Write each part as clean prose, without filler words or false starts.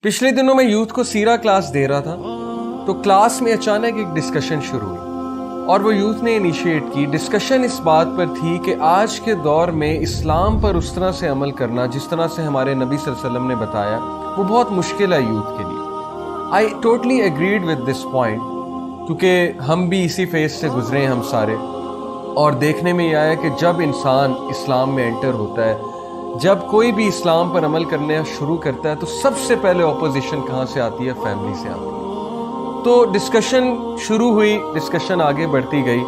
पिछले दिनों मैं यूथ को सीरा क्लास दे रहा था तो क्लास में अचानक एक डिस्कशन शुरू हुई और वो यूथ ने इनिशिएट की। डिस्कशन इस बात पर थी कि आज के दौर में इस्लाम पर उस तरह से अमल करना जिस तरह से हमारे नबी सल्लल्लाहु अलैहि वसल्लम ने बताया वो बहुत मुश्किल है यूथ के लिए। I totally agreed with this point क्योंकि हम भी इसी फेज से गुजरे हैं हम सारे, और देखने में ये आया कि जब इंसान इस्लाम में एंटर होता है, जब कोई भी इस्लाम पर अमल करना शुरू करता है तो सबसे पहले ऑपोजिशन कहाँ से आती है? फैमिली से आती है। तो डिस्कशन शुरू हुई, डिस्कशन आगे बढ़ती गई,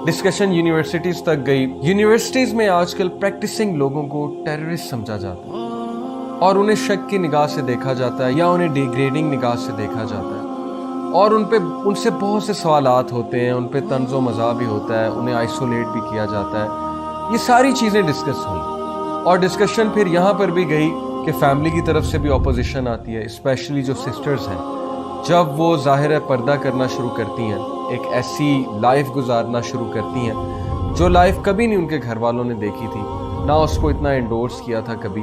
डिस्कशन यूनिवर्सिटीज़ तक गई। यूनिवर्सिटीज़ में आजकल प्रैक्टिसिंग लोगों को टेररिस्ट समझा जाता है और उन्हें शक की निगाह से देखा जाता है या उन्हें डिग्रेडिंग निगाह से देखा जाता है और उनसे बहुत से सवालात होते हैं, उन पे तंज़ो मज़ा भी होता है, उन्हें आइसोलेट भी किया जाता है। ये सारी चीज़ें डिस्कस हुई और डिस्कशन फिर यहाँ पर भी गई कि फैमिली की तरफ से भी ऑपोजिशन आती है, स्पेशली जो सिस्टर्स हैं। जब वो ज़ाहिर है पर्दा करना शुरू करती हैं, एक ऐसी लाइफ गुजारना शुरू करती हैं जो लाइफ कभी नहीं उनके घर वालों ने देखी थी, ना उसको इतना एंडोर्स किया था कभी,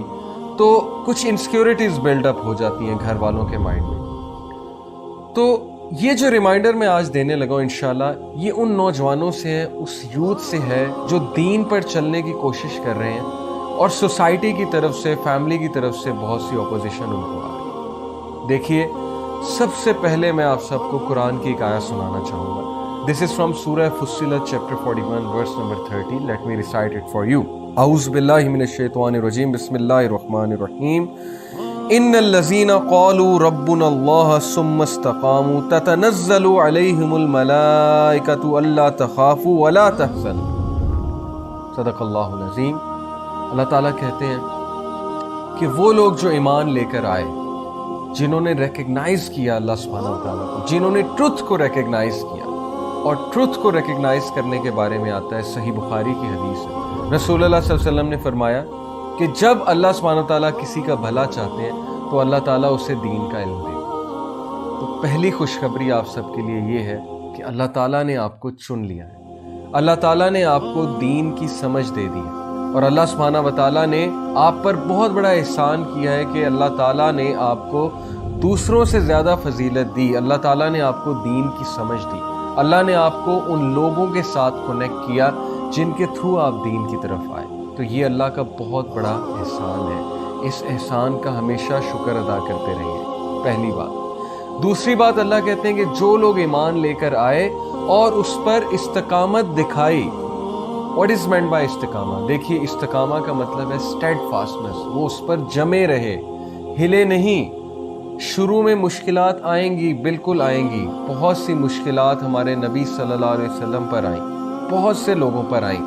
तो कुछ इनसिक्योरिटीज़ बिल्डअप हो जाती हैं घर वालों के माइंड में। तो ये जो रिमाइंडर मैं आज देने लगा हूँ इंशाल्लाह, ये उन नौजवानों से है, उस यूथ से है जो दीन पर चलने की कोशिश कर रहे हैं और सोसाइटी की तरफ से, फैमिली की तरफ से बहुत सी ऑपोजिशन उनको आ रही है। देखिए, सबसे पहले मैं आप सबको कुरान की एक आयत सुनाना चाहूँगा। दिस इज़ फ्रॉम सूरह फुस्सिलत chapter 41 verse number 30। Let me recite it for you. औज़ु बिल्लाहि मिनश शैतानिर रजीम, बिस्मिल्लाहिर रहमानिर रहीम। इन्नल लज़ीना क़ालू रब्बुनल्लाह सुम्मा इस्तक़ामू ततनज़्ज़लु अलैहिमुल मलाइकतु अल्ला तख़ाफ़ू वला तहज़नू। सदक़ल्लाहुल अज़ीम। अल्लाह ताला कहते हैं कि वो लोग जो ईमान लेकर आए, जिन्होंने रिकग्नाइज किया अल्लाह सुब्हानहू व तआला को, जिन्होंने ट्रुथ को रिकग्नाइज किया, और ट्रुथ को रिकग्नाइज करने के बारे में आता है सही बुखारी की हदीस है। रसूलुल्लाह सल्लल्लाहु अलैहि वसल्लम ने फरमाया कि जब अल्लाह सुब्हानहू व तआला किसी का भला चाहते हैं तो अल्लाह ताला उसे दीन का इल्म देते हैं। तो पहली खुशखबरी आप सबके लिए ये है कि अल्लाह ताला ने आपको चुन लिया है, अल्लाह ताला ने आपको दीन की समझ दे दी है, और अल्लाह सुब्हानहू व तआला ने आप पर बहुत बड़ा एहसान किया है कि अल्लाह ताला ने आपको दूसरों से ज़्यादा फजीलत दी। अल्लाह ताला ने आपको दीन की समझ दी, अल्लाह ने आपको उन लोगों के साथ कनेक्ट किया जिनके थ्रू आप दीन की तरफ आए। तो ये अल्लाह का बहुत बड़ा एहसान है। इस एहसान का हमेशा शुक्र अदा करते रहिए, पहली बात। दूसरी बात, अल्लाह कहते हैं कि जो लोग ईमान लेकर आए और उस पर इस्तकामत दिखाई। व्हाट इज मेंट बाय इस्तिकामा? देखिए, इस्तिकामा का मतलब है स्टेडफास्टनेस, वो उस पर जमे रहे, हिले नहीं। शुरू में मुश्किलात आएंगी, बिल्कुल आएंगी। बहुत सी मुश्किलात हमारे नबी सल्लल्लाहु अलैहि वसल्लम पर आई, बहुत से लोगों पर आई,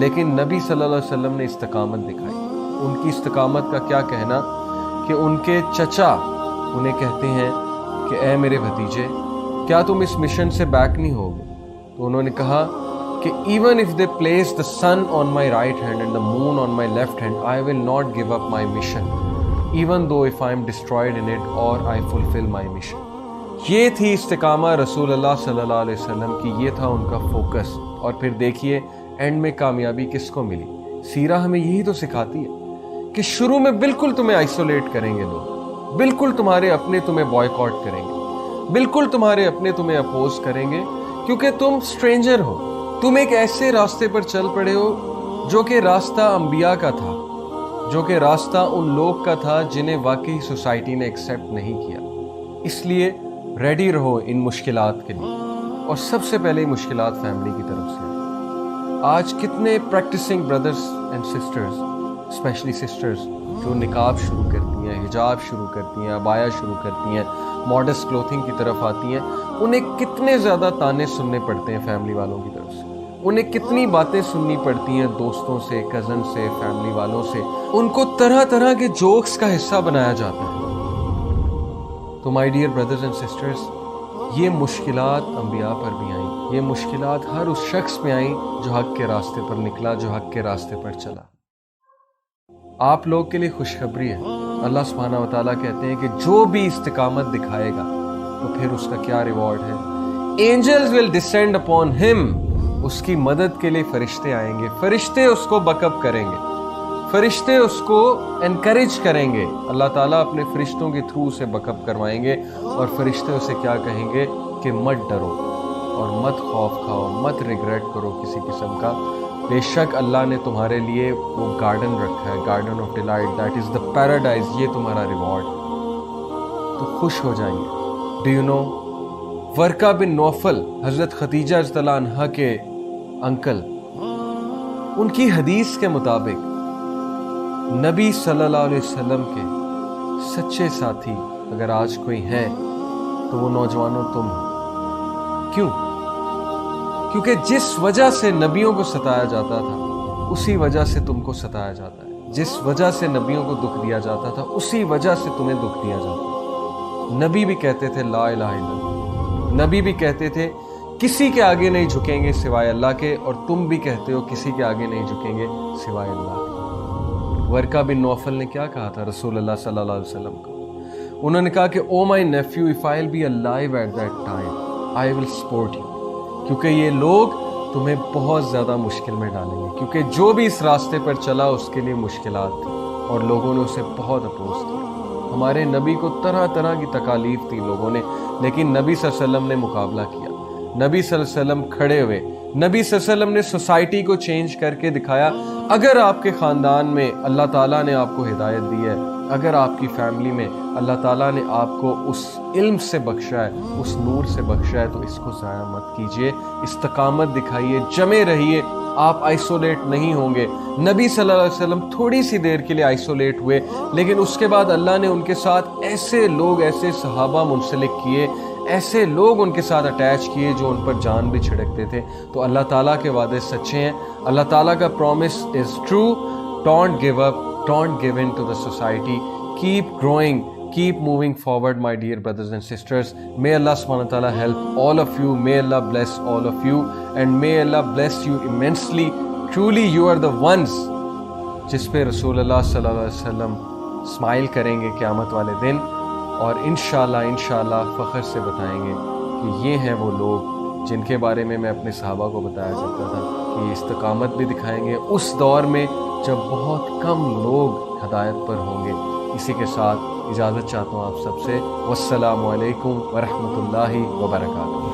लेकिन नबी सल्लल्लाहु अलैहि वसल्लम ने इस्तिकामत दिखाई। उनकी इस्तिकामत का क्या कहना कि उनके चचा उन्हें कहते हैं कि ए मेरे भतीजे, क्या तुम इस मिशन से बैक नहीं होगे? तो उन्होंने कहा कि even if they place the sun on my right hand and the moon on my left hand, I will not give up my mission, even though if I am destroyed in it or I fulfill my mission. ये थी इस्तिकामा रसूलुल्लाह सल्लल्लाहु अलैहि वसल्लम की, ये था उनका फोकस। और फिर देखिए एंड में कामयाबी किसको मिली? सीरा हमें यही तो सिखाती है कि शुरू में बिल्कुल तुम्हें आइसोलेट करेंगे लोग, बिल्कुल तुम्हारे अपने तुम्हें बॉयकॉट करेंगे, बिल्कुल तुम्हारे अपने तुम्हें अपोज करेंगे क्योंकि तुम स्ट्रेंजर हो। तुम एक ऐसे रास्ते पर चल पड़े हो जो कि रास्ता अंबिया का था, जो कि रास्ता उन लोग का था जिन्हें वाकई सोसाइटी ने एक्सेप्ट नहीं किया। इसलिए रेडी रहो इन मुश्किलात के लिए, और सबसे पहले मुश्किलात फैमिली की तरफ से। आज कितने practising brothers and sisters, specially sisters, जो निकाब शुरू करती हैं, हिजाब शुरू करती हैं, अबाया शुरू करती हैं, मॉडेस्ट क्लोथिंग की तरफ आती हैं, उन्हें कितने ज़्यादा ताने सुनने पड़ते हैं फैमिली वालों की तरफ से। उन्हें कितनी बातें सुननी पड़ती हैं दोस्तों से, कज़न से, फैमिली वालों से। उनको तरह तरह के जोक्स का हिस्सा बनाया जाता है। तो my dear brothers and sisters, ये मुश्किलात अंबिया पर भी आई, ये मुश्किलात हर उस शख्स पे आई जो हक के रास्ते पर निकला, जो हक के रास्ते पर चला। आप लोग के लिए खुशखबरी है। अल्लाह सुब्हानहू व तआला कहते हैं कि जो भी इस्तिकामत दिखाएगा तो फिर उसका क्या रिवॉर्ड है? Angels will descend upon him, उसकी मदद के लिए फरिश्ते आएंगे, फरिश्ते उसको बकअप करेंगे, فرشتے اس کو انکریج کریں گے، اللہ تعالیٰ اپنے فرشتوں کے تھرو اسے بیک اپ کروائیں گے، اور فرشتے اسے کیا کہیں گے کہ مت ڈرو اور مت خوف کھاؤ، مت ریگریٹ کرو کسی قسم کا، بے شک اللہ نے تمہارے لیے وہ گارڈن رکھا ہے، garden of delight, that is the paradise, یہ تمہارا ریوارڈ، تو خوش ہو جائیں گے۔ ڈو یو نو ورقہ بن نوفل، حضرت خدیجہ رضی اللہ عنہا کے انکل، ان کی حدیث کے مطابق نبی صلی اللہ علیہ وسلم کے سچے ساتھی اگر آج کوئی ہیں تو وہ نوجوانوں تم ہو۔ کیوں؟ کیونکہ جس وجہ سے نبیوں کو ستایا جاتا تھا اسی وجہ سے تم کو ستایا جاتا ہے، جس وجہ سے نبیوں کو دکھ دیا جاتا تھا اسی وجہ سے تمہیں دکھ دیا جاتا ہے۔ نبی بھی کہتے تھے لا الہ الا اللہ، نبی بھی کہتے تھے کسی کے آگے نہیں جھکیں گے سوائے اللہ کے، اور تم بھی کہتے ہو کسی کے آگے نہیں جھکیں گے سوائے اللہ کے۔ ورقہ بن نوفل نے کیا کہا تھا رسول اللہ صلی اللہ علیہ وسلم کو؟ انہوں نے کہا کہ oh my nephew, if I will be alive at that time I will support you, کیونکہ یہ لوگ تمہیں بہت زیادہ مشکل میں ڈالیں گے، کیونکہ جو بھی اس راستے پر چلا اس کے لیے مشکلات تھیں اور لوگوں نے اسے بہت اپوز کیا۔ ہمارے نبی کو طرح طرح کی تکالیف تھی لوگوں نے، لیکن نبی صلی اللہ علیہ وسلم نے مقابلہ کیا، نبی صلی اللہ علیہ وسلم کھڑے ہوئے، نبی صلی اللہ علیہ وسلم نے سوسائٹی کو چینج کر کے دکھایا۔ اگر آپ کے خاندان میں اللہ تعالیٰ نے آپ کو ہدایت دی ہے، اگر آپ کی فیملی میں اللہ تعالیٰ نے آپ کو اس علم سے بخشا ہے، اس نور سے بخشا ہے، تو اس کو ضائع مت کیجیے، استقامت دکھائیے، جمے رہیے، آپ آئسولیٹ نہیں ہوں گے۔ نبی صلی اللہ علیہ وسلم تھوڑی سی دیر کے لیے آئسولیٹ ہوئے، لیکن اس کے بعد اللہ نے ان کے ساتھ ایسے لوگ، ایسے صحابہ منسلک کیے، ایسے لوگ ان کے ساتھ اٹیچ کیے جو ان پر جان بھی چھڑکتے تھے۔ تو اللہ تعالیٰ کے وعدے سچے ہیں، اللہ تعالیٰ کا promise is true. Don't give up, don't give in to the society, keep growing, keep moving forward, my dear brothers and sisters. May Allah subhanahu wa ta'ala help all of you, may Allah bless all of you, and may Allah bless you immensely. Truly you are the ones جس پہ رسول اللہ صلی اللہ علیہ وسلم smile کریں گے قیامت والے دن، اور انشاءاللہ فخر سے بتائیں گے کہ یہ ہیں وہ لوگ جن کے بارے میں اپنے صحابہ کو بتایا جاتا تھا کہ یہ استقامت بھی دکھائیں گے اس دور میں جب بہت کم لوگ ہدایت پر ہوں گے۔ اسی کے ساتھ اجازت چاہتا ہوں آپ سب سے، والسلام علیکم ورحمۃ اللہ وبرکاتہ۔